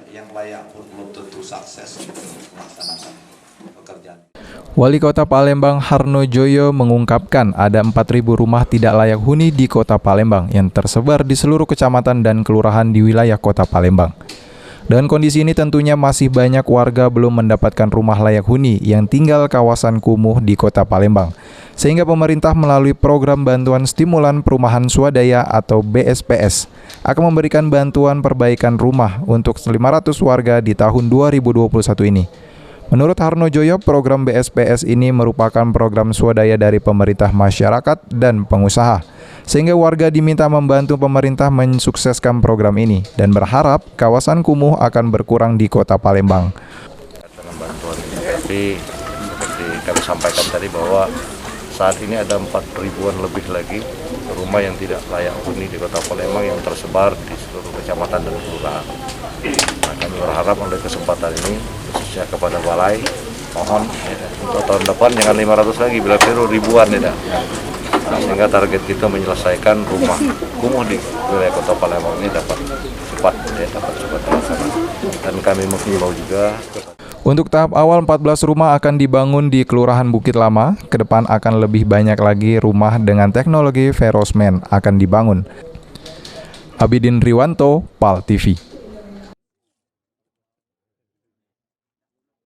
yang layak pun belum tentu sukses untuk melaksanakan pekerjaan. Wali Kota Palembang Harno Joyo mengungkapkan ada 4.000 rumah tidak layak huni di Kota Palembang yang tersebar di seluruh kecamatan dan kelurahan di wilayah Kota Palembang. Dengan kondisi ini tentunya masih banyak warga belum mendapatkan rumah layak huni yang tinggal kawasan kumuh di Kota Palembang. Sehingga pemerintah melalui program bantuan stimulan perumahan swadaya atau BSPS akan memberikan bantuan perbaikan rumah untuk 500 warga di tahun 2021 ini. Menurut Harno Joyo, program BSPS ini merupakan program swadaya dari pemerintah, masyarakat, dan pengusaha. Sehingga warga diminta membantu pemerintah mensukseskan program ini dan berharap kawasan kumuh akan berkurang di Kota Palembang. Dengan bantuan ini, tapi seperti kami sampaikan tadi bahwa saat ini ada 4.000-an lebih lagi rumah yang tidak layak huni di Kota Palembang yang tersebar di seluruh kecamatan dan kelurahan. Nah, kami berharap oleh kesempatan ini, khususnya kepada Balai, mohon untuk tahun depan jangan 500 lagi, bila perlu ribuan ya. Nah, sehingga target kita menyelesaikan rumah kumuh di wilayah Kota Palembang ini dapat cepat dilaksanakan. Dan kami mengimbau juga. Untuk tahap awal 14 rumah akan dibangun di Kelurahan Bukit Lama. Ke depan akan lebih banyak lagi rumah dengan teknologi Verosmen akan dibangun. Abidin Riwanto, PAL TV.